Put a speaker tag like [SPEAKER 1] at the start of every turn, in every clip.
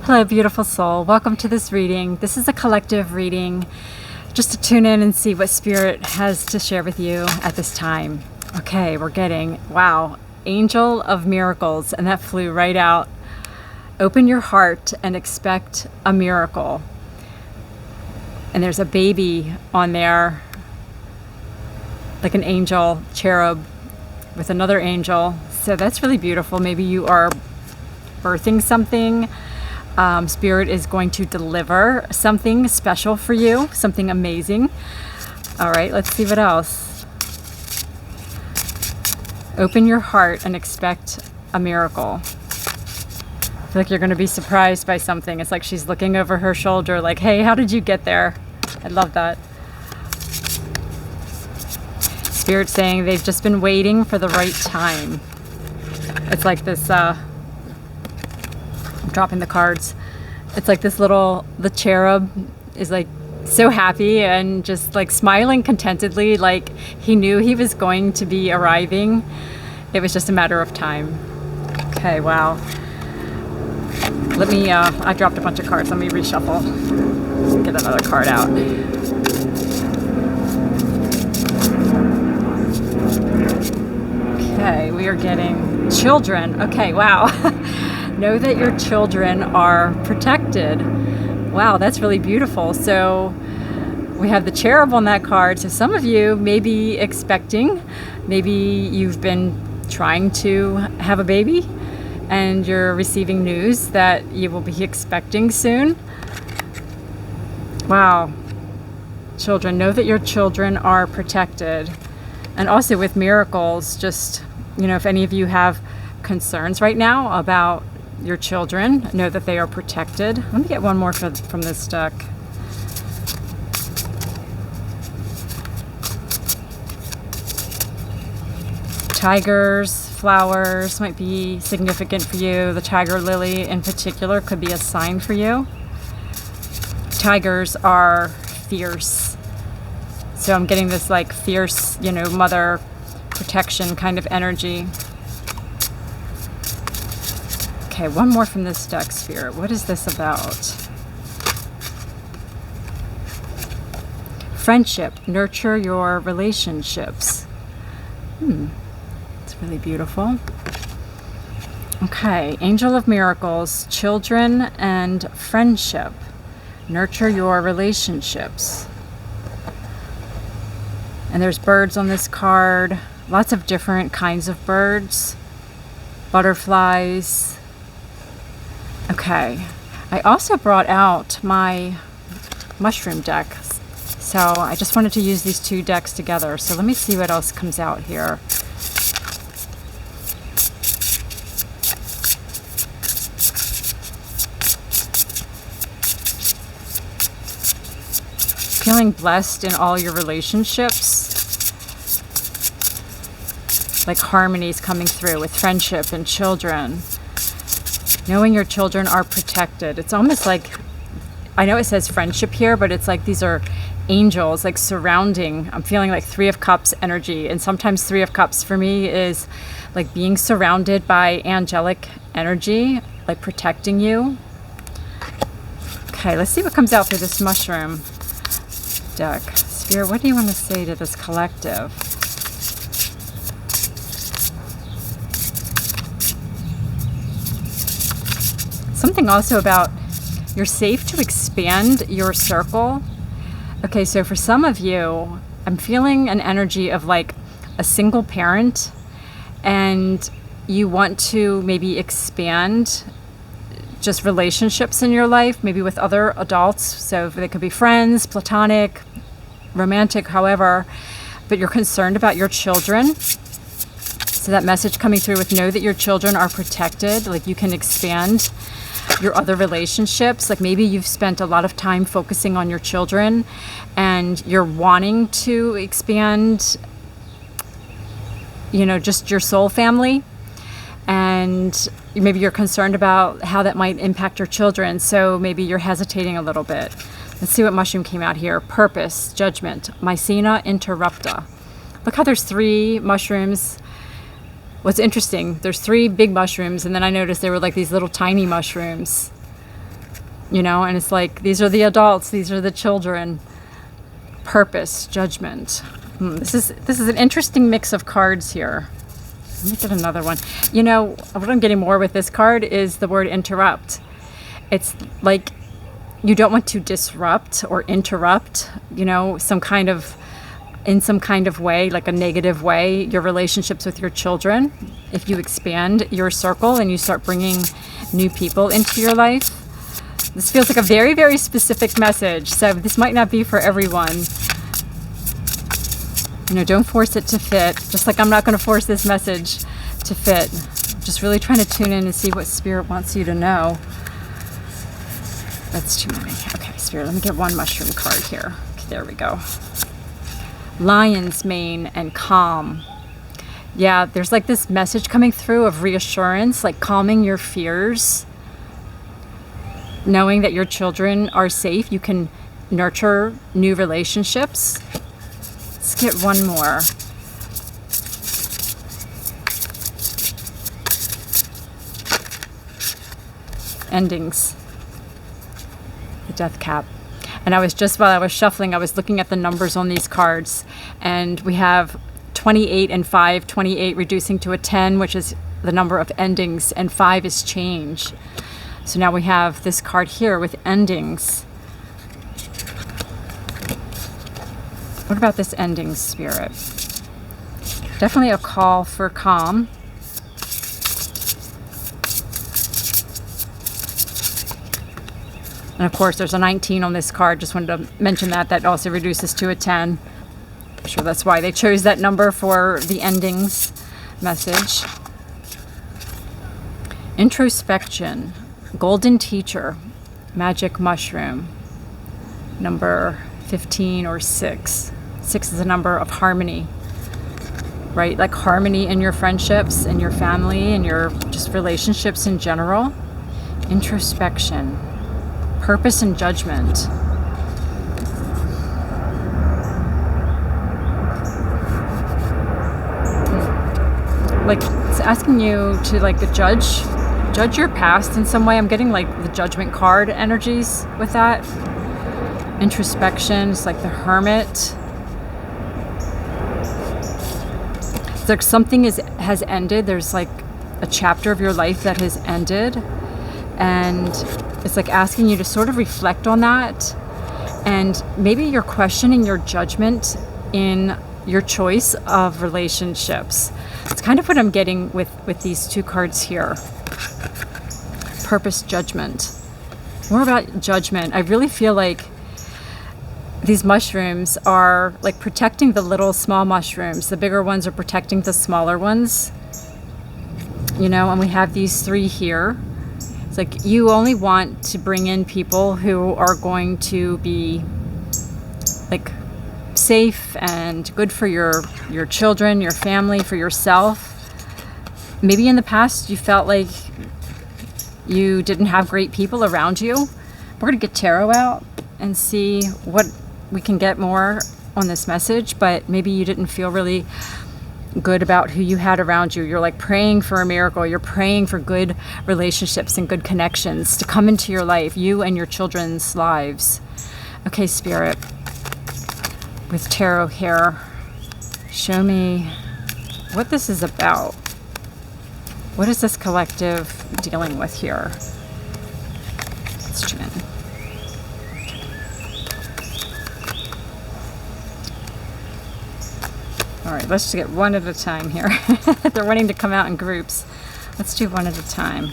[SPEAKER 1] Hello, beautiful soul. Welcome to this reading. This is a collective reading, just to tune in and see what Spirit has to share with you at this time. Okay, we're getting, wow, Angel of Miracles, and that flew right out. Open your heart and expect a miracle. And there's a baby on there, like an angel, cherub, with another angel. So that's really beautiful. Maybe you are birthing something. Spirit is going to deliver something special for you, something amazing. All right, let's see what else. Open your heart and expect a miracle. I feel like you're going to be surprised by something. It's like she's looking over her shoulder like, hey, how did you get there? I love that. Spirit saying they've just been waiting for the right time. It's like this, I'm dropping the cards. It's like this the cherub is like so happy and just like smiling contentedly, like he knew he was going to be arriving. It was just a matter of time. Okay, wow. Let me, I dropped a bunch of cards. Let me reshuffle. Get another card out. Okay, we are getting children. Okay, wow. Know that your children are protected. Wow, that's really beautiful. So we have the cherub on that card. So some of you may be expecting, maybe you've been trying to have a baby and you're receiving news that you will be expecting soon. Wow. Children, know that your children are protected. And also with miracles, just, you know, if any of you have concerns right now about your children, know that they are protected. Let me get one more from this deck. Tigers, flowers might be significant for you. The tiger lily in particular could be a sign for you. Tigers are fierce. So I'm getting this like fierce, you know, mother protection kind of energy. Okay, one more from this deck, Spirit. What is this about? Friendship. Nurture your relationships. It's really beautiful. Okay, Angel of Miracles, children and friendship. Nurture your relationships. And there's birds on this card. Lots of different kinds of birds. Butterflies. Okay, I also brought out my mushroom deck, so I just wanted to use these two decks together. So let me see what else comes out here. Feeling blessed in all your relationships, like harmonies coming through with friendship and children. Knowing your children are protected. It's almost like, I know it says friendship here, but it's like these are angels like surrounding. I'm feeling like Three of Cups energy. And sometimes Three of Cups for me is like being surrounded by angelic energy, like protecting you. Okay, let's see what comes out through this mushroom deck. Spirit, what do you want to say to this collective? Something also about you're safe to expand your circle. Okay, so for some of you, I'm feeling an energy of like a single parent and you want to maybe expand just relationships in your life, maybe with other adults. So they could be friends, platonic, romantic, however, but you're concerned about your children. So that message coming through with know that your children are protected, like you can expand your other relationships. Like maybe you've spent a lot of time focusing on your children and you're wanting to expand, you know, just your soul family. And maybe you're concerned about how that might impact your children. So maybe you're hesitating a little bit. Let's see what mushroom came out here. Purpose, judgment, Mycena interrupta. Look how there's three mushrooms. What's interesting, there's three big mushrooms, and then I noticed there were like these little tiny mushrooms. you know, and it's like, these are the adults, these are the children. Purpose, judgment. This is an interesting mix of cards here. Let me get another one. You know, what I'm getting more with this card is the word interrupt. It's like you don't want to disrupt or interrupt, you know, in some kind of way, like a negative way, your relationships with your children. If you expand your circle and you start bringing new people into your life. This feels like a very, very specific message. So this might not be for everyone. You know, don't force it to fit. Just like I'm not going to force this message to fit. Just really trying to tune in and see what Spirit wants you to know. That's too many. Okay, Spirit, let me get one mushroom card here. Okay, there we go. Lion's mane and calm. Yeah, there's like this message coming through of reassurance, like calming your fears. Knowing that your children are safe, you can nurture new relationships. Let's get one more. Endings. The death cap. And while I was shuffling, I was looking at the numbers on these cards. And we have 28 and 5, 28 reducing to a 10, which is the number of endings, and 5 is change. So now we have this card here with endings. What about this ending, Spirit? Definitely a call for calm. And of course, there's a 19 on this card. Just wanted to mention that. That also reduces to a 10. I'm sure that's why they chose that number for the endings message. Introspection. Golden Teacher, magic mushroom, number 15 or 6. 6 is a number of harmony, right? Like harmony in your friendships, in your family, in your just relationships in general. Introspection, purpose and judgment. Like it's asking you to like judge your past in some way. I'm getting like the Judgment card energies with that. Introspection, it's like the Hermit. It's like something has ended. There's like a chapter of your life that has ended. And it's like asking you to sort of reflect on that. And maybe you're questioning your judgment in your choice of relationships. It's kind of what I'm getting with these two cards here. Purpose, judgment. More about judgment. I really feel like these mushrooms are like protecting the little small mushrooms. The bigger ones are protecting the smaller ones. You know, and we have these 3 here. It's like you only want to bring in people who are going to be like safe and good for your children, your family, for yourself. Maybe in the past you felt like you didn't have great people around you. We're going to get tarot out and see what we can get more on this message, but maybe you didn't feel really good about who you had around you. You're like praying for a miracle. You're praying for good relationships and good connections to come into your life, you and your children's lives. Okay, Spirit, with tarot here, show me what this is about. What is this collective dealing with here? Let's tune in. All right, let's just get one at a time here. They're wanting to come out in groups. Let's do one at a time.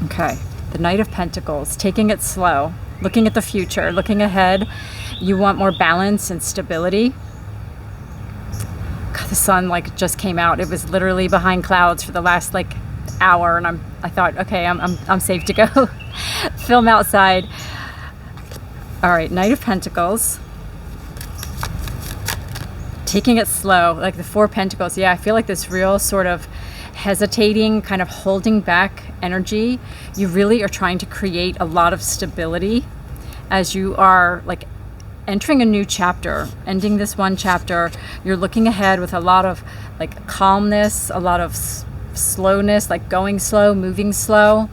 [SPEAKER 1] Okay, the Knight of Pentacles, taking it slow, looking at the future, looking ahead. You want more balance and stability. God, the sun like just came out. It was literally behind clouds for the last like hour, and I thought, okay, I'm safe to go film outside. All right, Knight of Pentacles. Taking it slow, like the 4 Pentacles. Yeah, I feel like this real sort of hesitating, kind of holding back energy. You really are trying to create a lot of stability as you are like entering a new chapter, ending this one chapter. You're looking ahead with a lot of like calmness, a lot of slowness, like going slow, moving slow.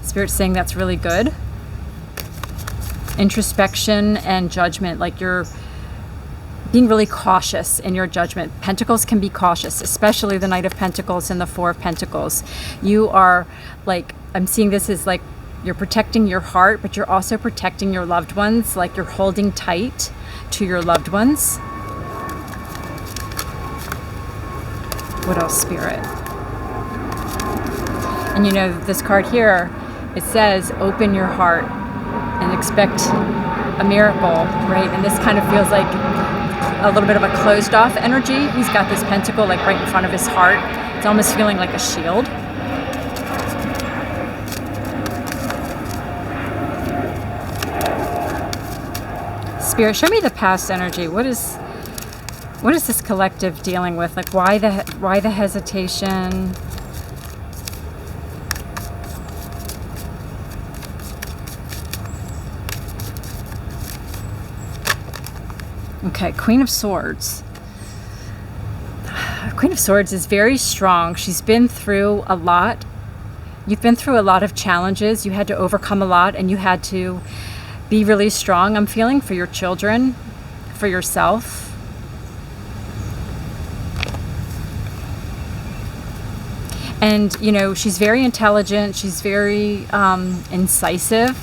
[SPEAKER 1] Spirit's saying that's really good. Introspection and judgment, like you're being really cautious in your judgment. Pentacles can be cautious, especially the Knight of Pentacles and the Four of Pentacles. You are like, I'm seeing this as like you're protecting your heart, but you're also protecting your loved ones, like you're holding tight to your loved ones. What else, Spirit? And you know, this card here, it says, open your heart and expect a miracle, right? And this kind of feels like a little bit of a closed off energy. He's got this pentacle like right in front of his heart. It's almost feeling like a shield. Spirit, show me the past energy. What is this collective dealing with? Like why the hesitation? Okay, Queen of Swords. Queen of Swords is very strong. She's been through a lot. You've been through a lot of challenges. You had to overcome a lot and you had to be really strong. I'm feeling for your children, for yourself. And, you know, she's very intelligent. She's very incisive.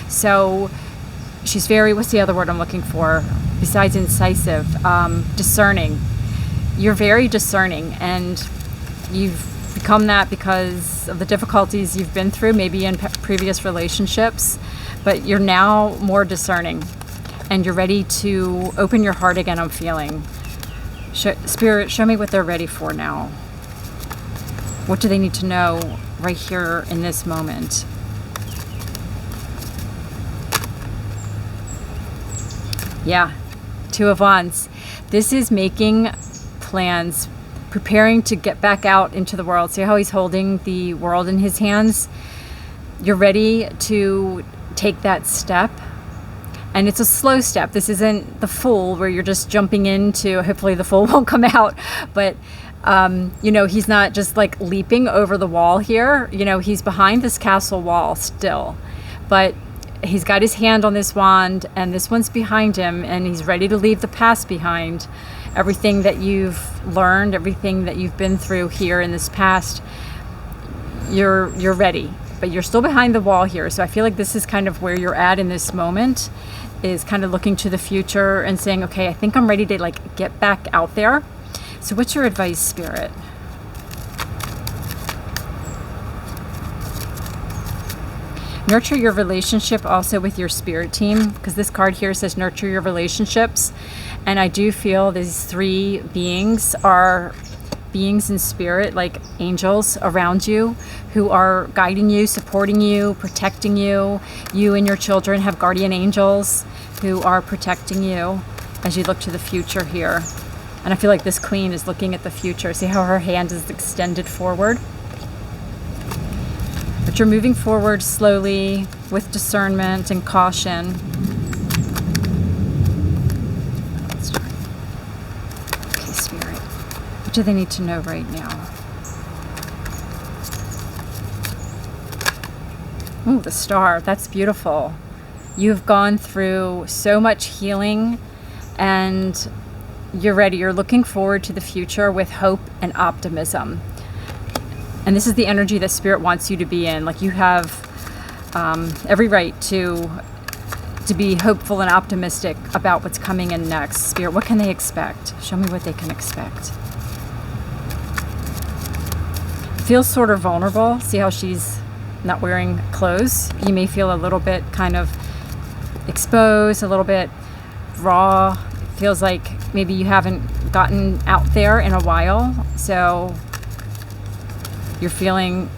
[SPEAKER 1] So she's very, what's the other word I'm looking for? Besides incisive, discerning. You're very discerning, and you've become that because of the difficulties you've been through, maybe in previous relationships, but you're now more discerning, and you're ready to open your heart again, I'm feeling. Spirit, show me what they're ready for now. What do they need to know right here in this moment? Yeah. Two of Wands. This is making plans, preparing to get back out into the world. See how he's holding the world in his hands? You're ready to take that step. And it's a slow step. This isn't the Fool where you're just jumping into, hopefully the Fool won't come out. But, you know, he's not just like leaping over the wall here. You know, he's behind this castle wall still. But he's got his hand on this wand, and this one's behind him, and he's ready to leave the past behind. Everything that you've learned, everything that you've been through here in this past, you're ready, but you're still behind the wall here. So I feel like this is kind of where you're at in this moment, is kind of looking to the future and saying, okay, I think I'm ready to like get back out there. So what's your advice, Spirit? Nurture your relationship also with your spirit team, because this card here says nurture your relationships. And I do feel these three beings are beings in spirit, like angels around you, who are guiding you, supporting you, protecting you. You and your children have guardian angels who are protecting you as you look to the future here. And I feel like this queen is looking at the future. See how her hand is extended forward? But you're moving forward slowly with discernment and caution. Okay, Spirit. What do they need to know right now? Ooh, the Star. That's beautiful. You've gone through so much healing, and you're ready. You're looking forward to the future with hope and optimism. And this is the energy that Spirit wants you to be in. Like you have every right to be hopeful and optimistic about what's coming in next. Spirit, what can they expect? Show me what they can expect. Feels sort of vulnerable. See how she's not wearing clothes? You may feel a little bit kind of exposed, a little bit raw. It feels like maybe you haven't gotten out there in a while. So you're feeling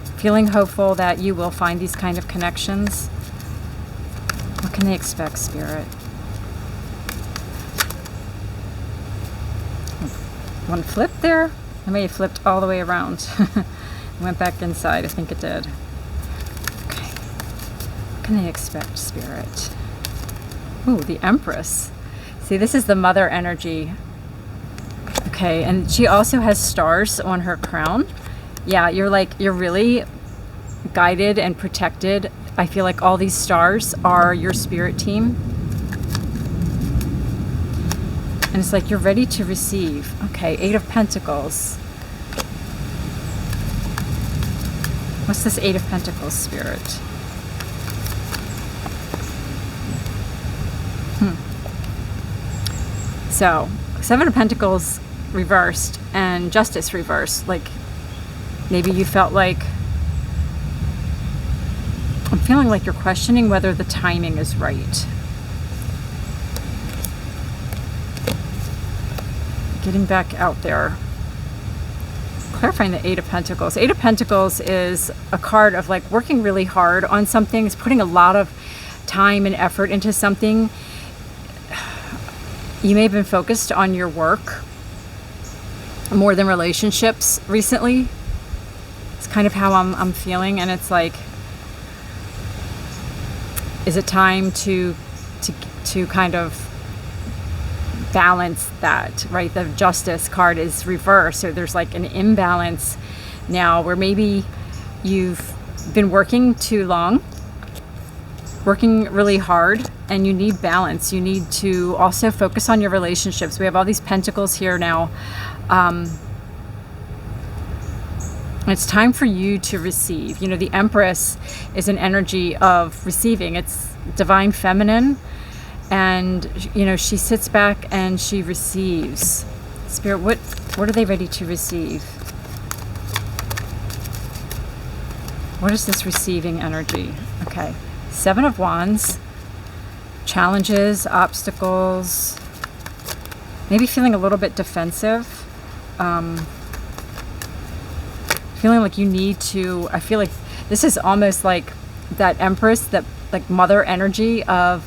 [SPEAKER 1] hopeful that you will find these kind of connections. What can they expect, Spirit? One flip there? I may have flipped all the way around. Went back inside, I think it did. Okay. What can they expect, Spirit? Ooh, the Empress. See, this is the mother energy. Okay, and she also has stars on her crown. Yeah, you're really guided and protected. I feel like all these stars are your spirit team. And it's like you're ready to receive. Okay, 8 of Pentacles. What's this 8 of Pentacles, Spirit? So, 7 of Pentacles reversed and Justice reversed. Like, maybe you felt like, I'm feeling like you're questioning whether the timing is right. Getting back out there. Clarifying the 8 of Pentacles. 8 of Pentacles is a card of like working really hard on something. It's putting a lot of time and effort into something. You may have been focused on your work more than relationships recently. It's kind of how I'm feeling, and it's like, is it time to kind of balance that, right? The Justice card is reversed, so there's like an imbalance now where maybe you've been working too long, working really hard, and you need balance. You need to also focus on your relationships. We have all these pentacles here now. It's time for you to receive. You know, the Empress is an energy of receiving. It's divine feminine. And, you know, she sits back and she receives. Spirit, what are they ready to receive? What is this receiving energy? Okay. 7 of Wands. Challenges, obstacles. Maybe feeling a little bit defensive. Feeling like you need to, I feel like this is almost like that Empress, that like mother energy of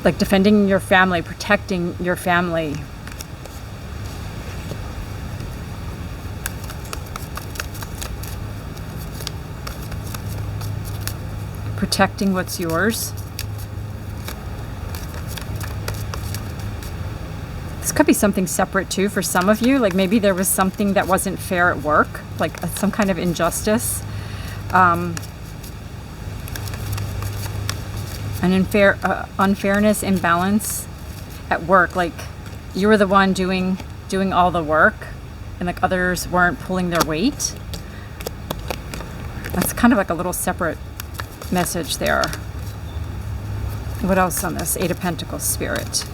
[SPEAKER 1] like defending your family, protecting your family. Protecting what's yours. This could be something separate too for some of you. Like maybe there was something that wasn't fair at work, like some kind of injustice. An unfairness, imbalance at work. Like you were the one doing all the work, and like others weren't pulling their weight. That's kind of like a little separate message there. What else on this 8 of Pentacles, Spirit?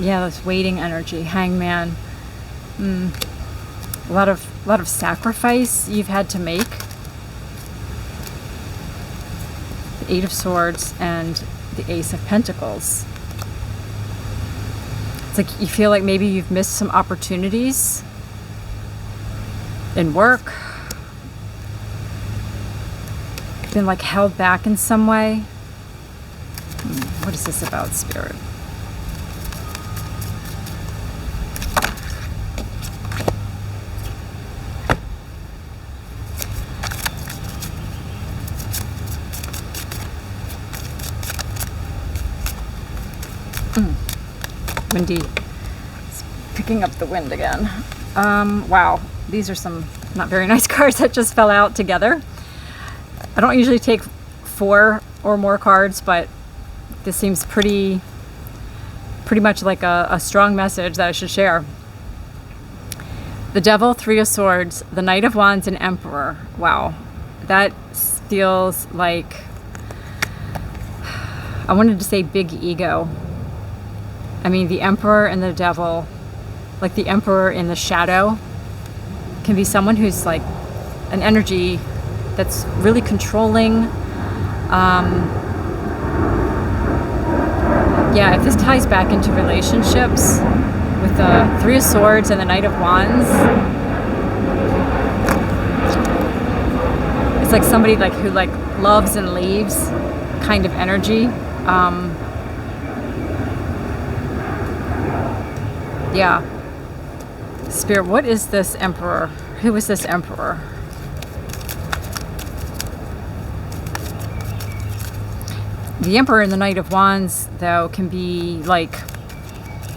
[SPEAKER 1] Yeah, this waiting energy, Hangman. A lot of sacrifice you've had to make. The 8 of Swords and the Ace of Pentacles. It's like you feel like maybe you've missed some opportunities in work. Been like held back in some way. What is this about, Spirit? Windy. It's picking up the wind again. Wow, these are some not very nice cards that just fell out together. I don't usually take 4 or more cards, but this seems pretty much like a strong message that I should share. The Devil, 3 of Swords, the Knight of Wands, and Emperor. Wow, that feels like, I wanted to say big ego. I mean, the Emperor and the Devil, like the Emperor in the shadow, can be someone who's like an energy that's really controlling. Yeah, if this ties back into relationships with the 3 of Swords and the Knight of Wands, it's like somebody like who like loves and leaves kind of energy. Yeah. Spirit, what is this Emperor? Who is this Emperor? The Emperor and the Knight of Wands, though, can be like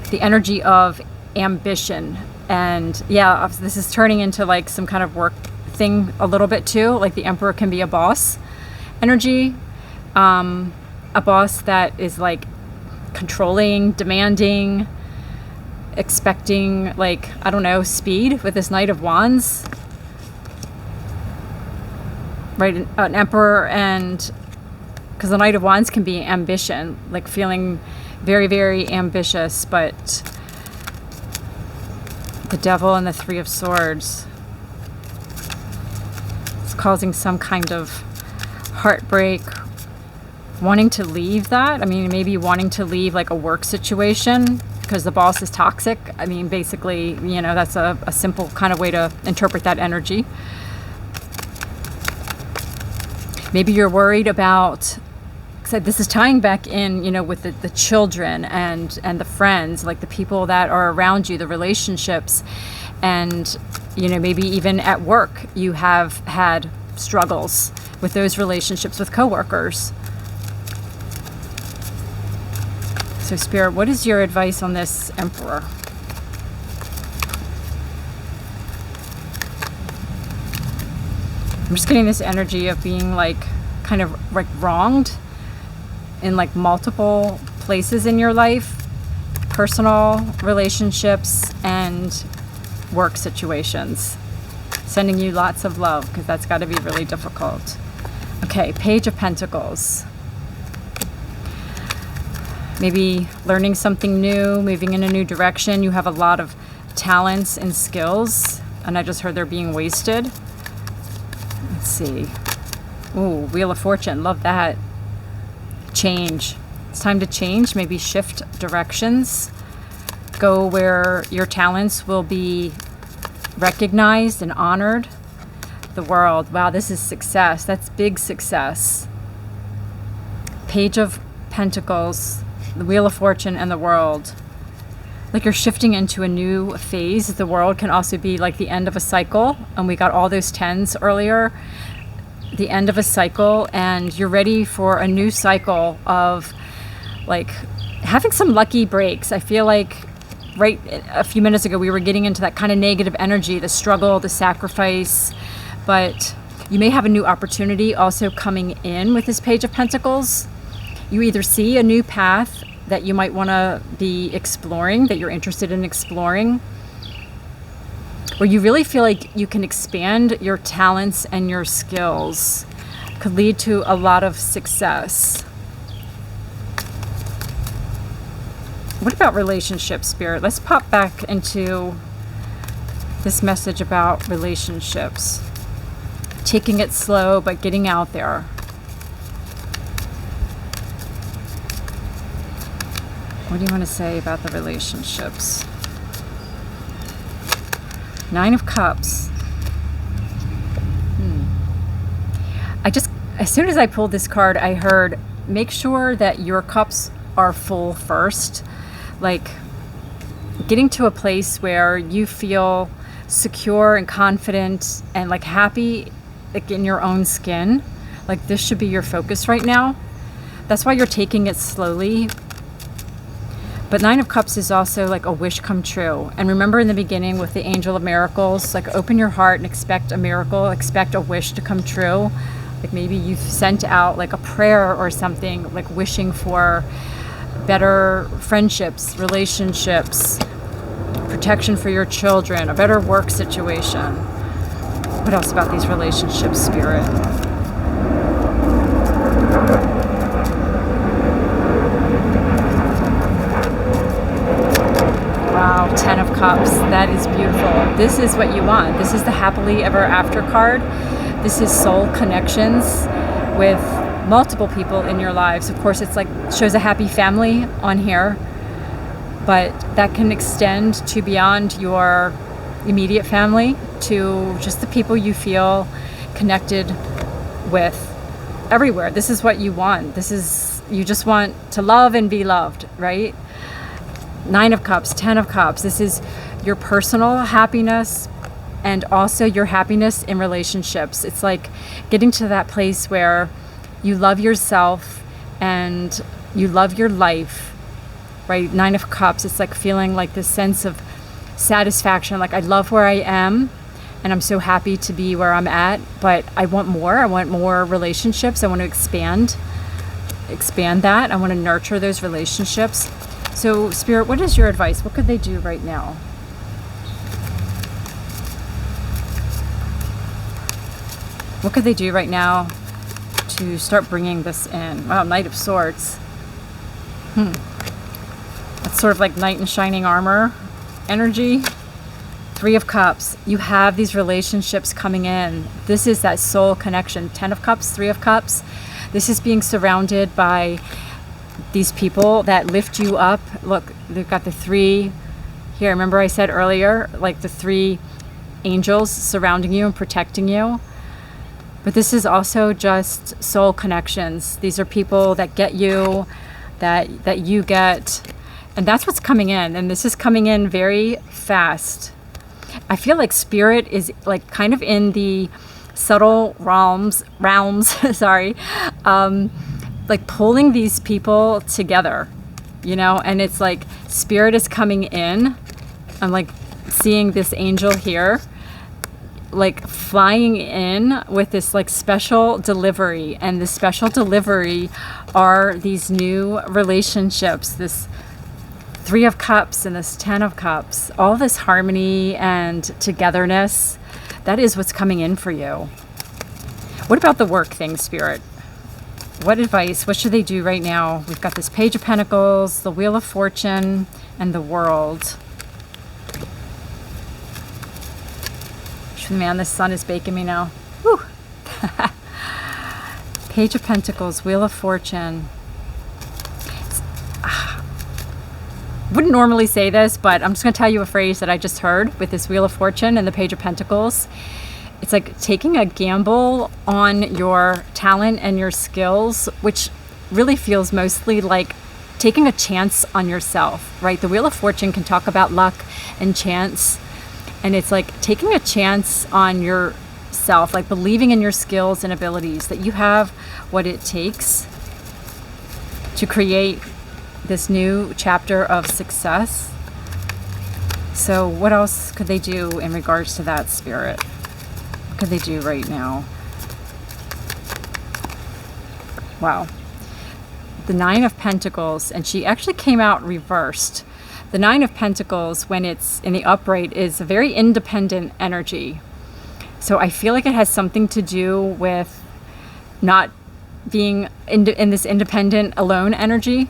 [SPEAKER 1] the energy of ambition. And yeah, this is turning into like some kind of work thing a little bit too. Like the Emperor can be a boss energy, a boss that is like controlling, demanding, expecting, like, I don't know, speed with this Knight of Wands. Right, an Emperor, and because the Knight of Wands can be ambition, like feeling very, very ambitious, but the Devil and the Three of Swords is causing some kind of heartbreak, wanting to leave that. I mean, maybe wanting to leave like a work situation because the boss is toxic. I mean, basically, you know, that's a simple kind of way to interpret that energy. Maybe you're worried about, so this is tying back in, you know, with the children and the friends, like the people that are around you, the relationships, and, you know, maybe even at work you have had struggles with those relationships with coworkers. So Spirit, what is your advice on this Emperor? I'm just getting this energy of being like kind of like wronged in like multiple places in your life, personal relationships and work situations. Sending you lots of love because that's got to be really difficult. Okay, Page of Pentacles. Maybe learning something new, moving in a new direction. You have a lot of talents and skills, and I just heard they're being wasted. Let's see. Ooh, Wheel of Fortune. Love that. Change. It's time to change. Maybe shift directions. Go where your talents will be recognized and honored. The World. Wow, this is success. That's big success. Page of Pentacles, the Wheel of Fortune, and the World. Like you're shifting into a new phase. The World can also be like the end of a cycle, and we got all those 10s earlier. The end of a cycle, and you're ready for a new cycle of like having some lucky breaks. I feel like right a few minutes ago we were getting into that kind of negative energy, the struggle, the sacrifice, but you may have a new opportunity also coming in with this Page of Pentacles. You either see a new path that you might want to be exploring, that you're interested in exploring, where you really feel like you can expand your talents and your skills. Could lead to a lot of success. What about relationships, Spirit? Let's pop back into this message about relationships. Taking it slow, but getting out there. What do you want to say about the relationships? Nine of Cups. As soon as I pulled this card, I heard, make sure that your cups are full first. Like getting to a place where you feel secure and confident and like happy, like in your own skin. Like this should be your focus right now. That's why you're taking it slowly. But Nine of Cups is also like a wish come true. And remember in the beginning with the Angel of Miracles, like open your heart and expect a miracle, expect a wish to come true. Like maybe you've sent out like a prayer or something, like wishing for better friendships, relationships, protection for your children, a better work situation. What else about these relationships, Spirit? Wow, Ten of Cups. That is beautiful. This is what you want. This is the happily ever after card. This is soul connections with multiple people in your lives. Of course, it's like shows a happy family on here, but that can extend to beyond your immediate family, to just the people you feel connected with everywhere. This is what you want. This is, you just want to love and be loved, right? Nine of Cups, Ten of Cups. This is your personal happiness and also your happiness in relationships. It's like getting to that place where you love yourself and you love your life, right? Nine of Cups, it's like feeling like this sense of satisfaction, like I love where I am and I'm so happy to be where I'm at, but I want more. I want more relationships. I want to expand that. I want to nurture those relationships. So Spirit, what is your advice? What could they do right now? What could they do right now to start bringing this in? Wow, Knight of Swords. That's sort of like knight in shining armor energy. Three of Cups. You have these relationships coming in. This is that soul connection. 10 of Cups, 3 of Cups. This is being surrounded by these people that lift you up. Look, they've got the 3 here. Remember I said earlier, like the 3 angels surrounding you and protecting you. But this is also just soul connections. These are people that get you, that you get. And that's what's coming in. And this is coming in very fast. I feel like Spirit is like kind of in the subtle realms, sorry, like pulling these people together, you know, and it's like Spirit is coming in. I'm like seeing this angel here, like flying in with this like special delivery, and the special delivery are these new relationships, this 3 of Cups and this 10 of Cups, all this harmony and togetherness. That is what's coming in for you. What about the work thing, Spirit? What advice? What should they do right now? We've got this Page of Pentacles, the Wheel of Fortune, and the World. Man, the sun is baking me now. Whew. Page of Pentacles, Wheel of Fortune. Wouldn't normally say this, but I'm just going to tell you a phrase that I just heard with this Wheel of Fortune and the Page of Pentacles. It's like taking a gamble on your talent and your skills, which really feels mostly like taking a chance on yourself, right? The Wheel of Fortune can talk about luck and chance, and it's like taking a chance on yourself, like believing in your skills and abilities, that you have what it takes to create this new chapter of success. So what else could they do in regards to that, Spirit? What could they do right now? Wow. The 9 of Pentacles, and she actually came out reversed. The 9 of Pentacles, when it's in the upright, is a very independent energy. So I feel like it has something to do with not being in this independent, alone energy.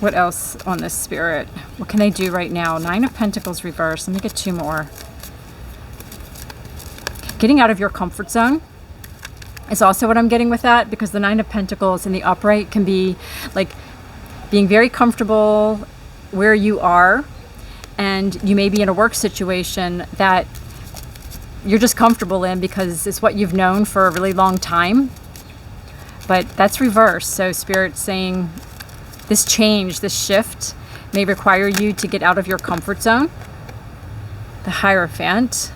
[SPEAKER 1] What else on this, Spirit? What can they do right now? 9 of Pentacles reversed. Let me get 2 more. Getting out of your comfort zone is also what I'm getting with that, because the 9 of Pentacles in the upright can be like being very comfortable where you are, and you may be in a work situation that you're just comfortable in because it's what you've known for a really long time. But that's reversed. So Spirit's saying this change, this shift may require you to get out of your comfort zone. The Hierophant.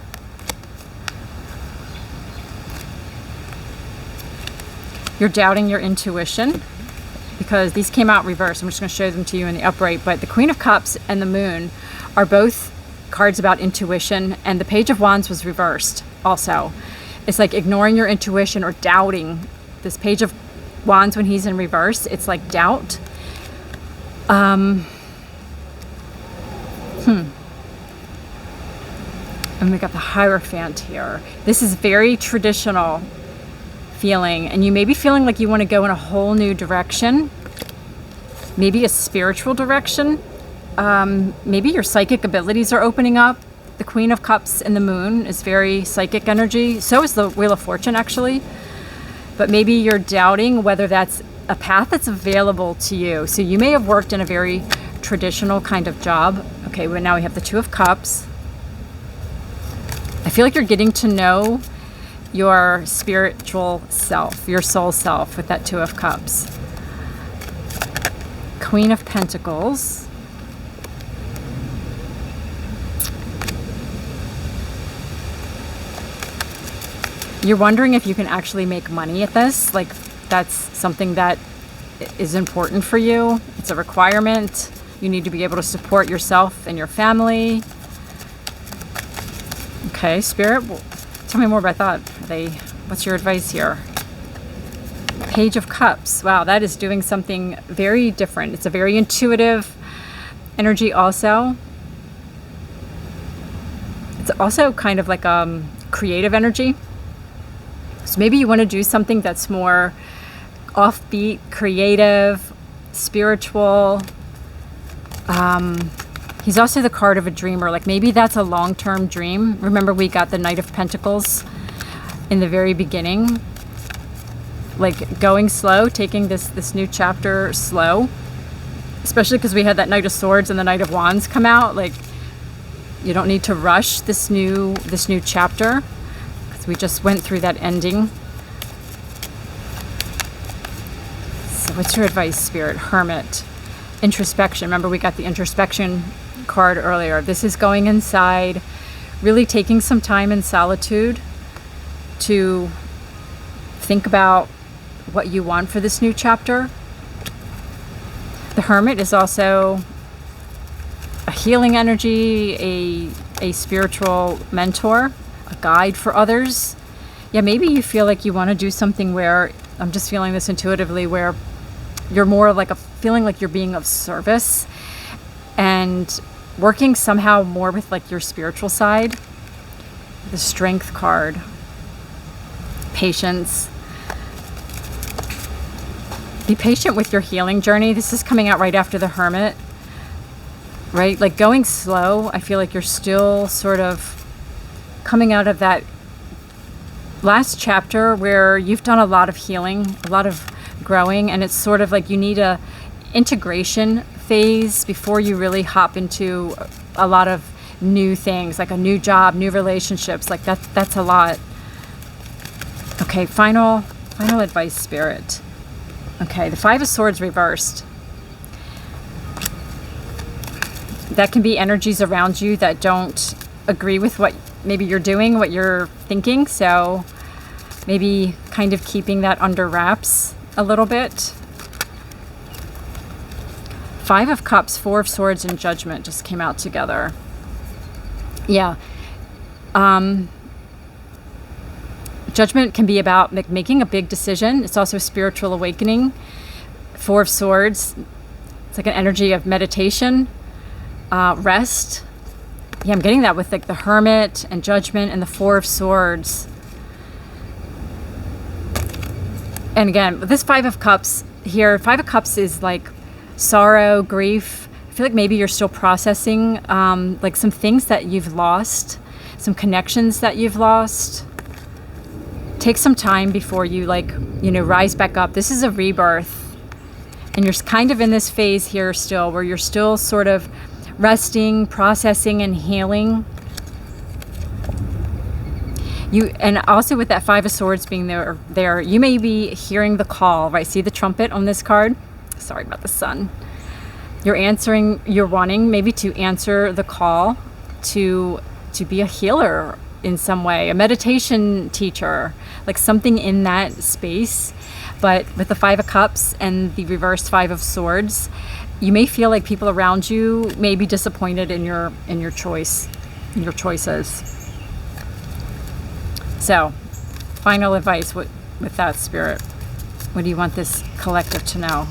[SPEAKER 1] You're doubting your intuition because these came out reversed. I'm just going to show them to you in the upright. But the Queen of Cups and the Moon are both cards about intuition, and the Page of Wands was reversed also. It's like ignoring your intuition or doubting. This Page of Wands, when he's in reverse, it's like doubt. And we got the Hierophant here. This is very traditional feeling, and you may be feeling like you want to go in a whole new direction, maybe a spiritual direction. Maybe your psychic abilities are opening up. The Queen of Cups and the Moon is very psychic energy. So is the Wheel of Fortune, actually. But maybe you're doubting whether that's a path that's available to you. So you may have worked in a very traditional kind of job. Okay, well, now we have the 2 of Cups. I feel like you're getting to know your spiritual self, your soul self, with that 2 of Cups. Queen of Pentacles. You're wondering if you can actually make money at this. Like, that's something that is important for you. It's a requirement. You need to be able to support yourself and your family. Okay, Spirit, well, tell me more about that. What's your advice here? Page of Cups. Wow, that is doing something very different. It's a very intuitive energy also. It's also kind of like creative energy. So maybe you want to do something that's more offbeat, creative, spiritual. He's also the card of a dreamer. Like maybe that's a long-term dream. Remember, we got the Knight of Pentacles in the very beginning. Like going slow, taking this new chapter slow. Especially because we had that Knight of Swords and the Knight of Wands come out. Like, you don't need to rush this new chapter, because we just went through that ending. So what's your advice, Spirit? Hermit. Introspection. Remember, we got the introspection card earlier. This is going inside, really taking some time in solitude to think about what you want for this new chapter. The Hermit is also a healing energy, a spiritual mentor, a guide for others. Yeah, maybe you feel like you want to do something where, I'm just feeling this intuitively, where you're more like feeling like you're being of service and working somehow more with like your spiritual side. The Strength card. Patience. Be patient with your healing journey. This is coming out right after the Hermit, right? Like going slow. I feel like you're still sort of coming out of that last chapter where you've done a lot of healing, a lot of growing, and it's sort of like you need a integration phase before you really hop into a lot of new things, like a new job, new relationships. Like that's a lot. Okay, final advice, Spirit. Okay, the Five of Swords reversed. That can be energies around you that don't agree with what maybe you're doing, what you're thinking. So maybe kind of keeping that under wraps a little bit. Five of Cups, Four of Swords, and Judgment just came out together. Yeah. Judgment can be about making a big decision. It's also a spiritual awakening. Four of Swords, it's like an energy of meditation, rest. Yeah, I'm getting that with like the Hermit and Judgment and the Four of Swords. And again, this Five of Cups here, Five of Cups is like sorrow, grief. I feel like maybe you're still processing like some things that you've lost, some connections that you've lost. Take some time before you rise back up. This is a rebirth. And you're kind of in this phase here still where you're still sort of resting, processing, and healing. And also with that Five of Swords being there, you may be hearing the call, right? See the trumpet on this card? Sorry about the sun. You're wanting maybe to answer the call to be a healer in some way, a meditation teacher, like something in that space. But with the Five of Cups and the reversed Five of Swords, you may feel like people around you may be disappointed in your choices. So, final advice with that, Spirit. What do you want this collective to know?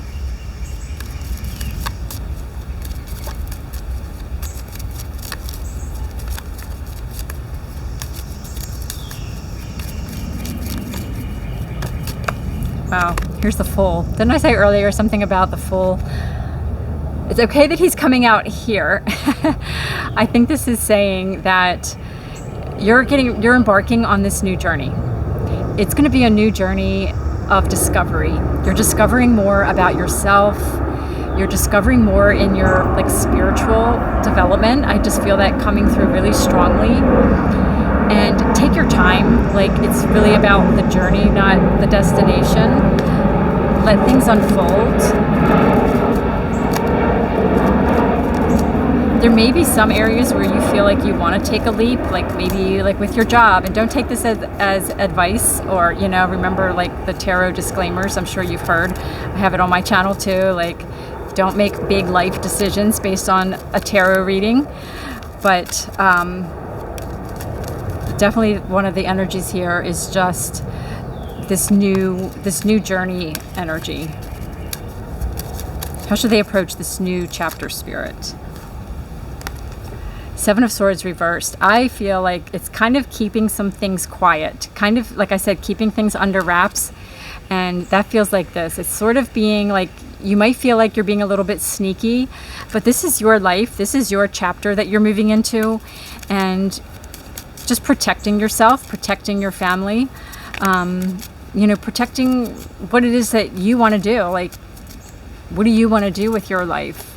[SPEAKER 1] Wow, here's the Fool. Didn't I say earlier something about the Fool? It's okay that he's coming out here. I think this is saying that you're embarking on this new journey. It's going to be a new journey of discovery. You're discovering more about yourself. You're discovering more in your spiritual development. I just feel that coming through really strongly. And take your time. It's really about the journey, not the destination. Let things unfold. there may be some areas where you feel like you want to take a leap, like maybe like with your job, and don't take this as advice, or, you know, remember like the tarot disclaimers. I'm sure you've heard. I have it on my channel too. Like, don't make big life decisions based on a tarot reading. But definitely one of the energies here is just this new journey energy. How should they approach this new chapter, Spirit? Seven of Swords reversed. I feel like it's kind of keeping some things quiet, kind of like I said, keeping things under wraps. And that feels like this. It's sort of being like, you might feel like you're being a little bit sneaky, but this is your life. This is your chapter that you're moving into, and just protecting yourself, protecting your family, you know, protecting what it is that you want to do. Like, what do you want to do with your life?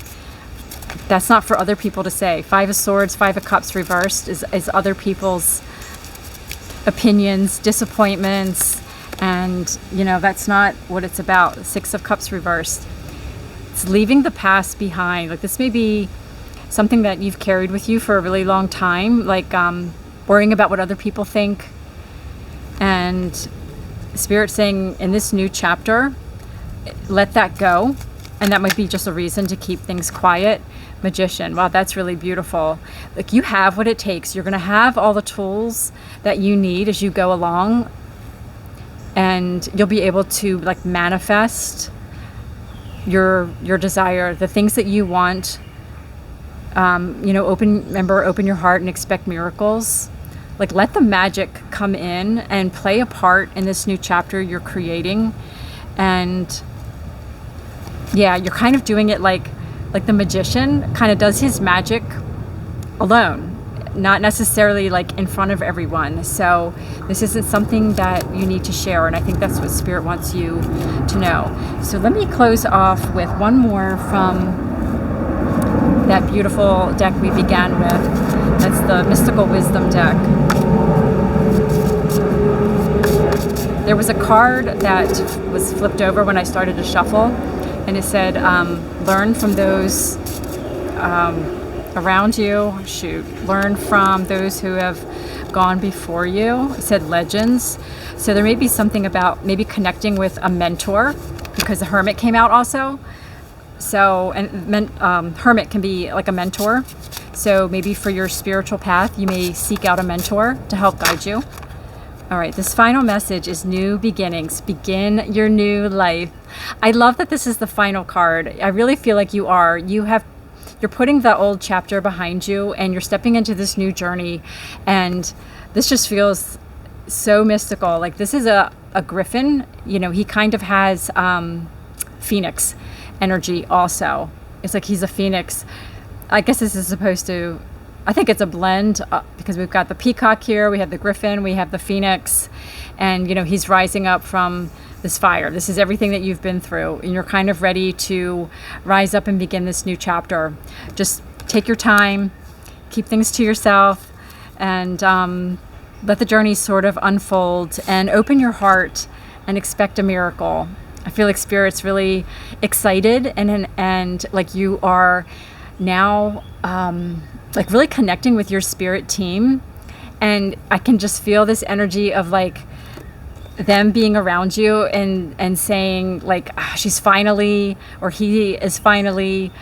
[SPEAKER 1] That's not for other people to say. Five of Swords, Five of Cups reversed is other people's opinions, disappointments, and, you know, that's not what it's about. Six of Cups reversed. It's leaving the past behind. Like, this may be something that you've carried with you for a really long time, like worrying about what other people think. And Spirit saying in this new chapter, let that go. And that might be just a reason to keep things quiet. Magician. Wow, that's really beautiful. Like, you have what it takes. You're going to have all the tools that you need as you go along, and you'll be able to like manifest your desire, the things that you want. You know, open your heart and expect miracles. Like, let the magic come in and play a part in this new chapter you're creating. And yeah, you're kind of doing it like the magician kind of does his magic alone, not necessarily like in front of everyone. So this isn't something that you need to share, and I think that's what Spirit wants you to know. So let me close off with one more from that beautiful deck we began with. That's the Mystical Wisdom deck. There was a card that was flipped over when I started to shuffle, and it said, learn from those around you. Learn from those who have gone before you. It said legends. So there may be something about maybe connecting with a mentor, because the Hermit came out also. So, and Hermit can be like a mentor. So maybe for your spiritual path, you may seek out a mentor to help guide you. All right, this final message is new beginnings. Begin your new life. I love that this is the final card. I really feel like you're putting the old chapter behind you, and you're stepping into this new journey. And this just feels so mystical. Like, this is a griffin. You know, he kind of has phoenix energy also. It's like he's a phoenix. I guess this is supposed to, I think it's a blend, because we've got the peacock here, we have the griffin, we have the phoenix, and, you know, he's rising up from this fire. This is everything that you've been through, and you're kind of ready to rise up and begin this new chapter. Just take your time, keep things to yourself, and let the journey sort of unfold, and open your heart and expect a miracle. I feel like Spirit's really excited, and like you are now like really connecting with your spirit team, and I can just feel this energy of like them being around you and saying like, she's finally, or he is finally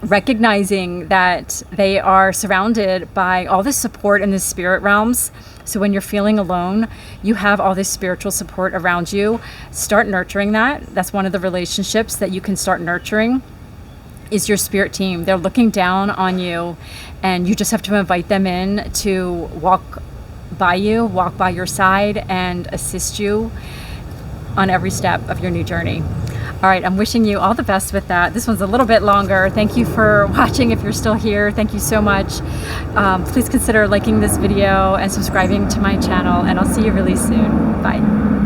[SPEAKER 1] recognizing that they are surrounded by all this support in the spirit realms. So when you're feeling alone, you have all this spiritual support around you. Start nurturing that. That's one of the relationships that you can start nurturing, is your spirit team. They're looking down on you, and you just have to invite them in to walk by your side, and assist you on every step of your new journey. All right, I'm wishing you all the best with that. This one's a little bit longer. Thank you for watching. If you're still here, thank you so much. Please consider liking this video and subscribing to my channel, and I'll see you really soon. Bye.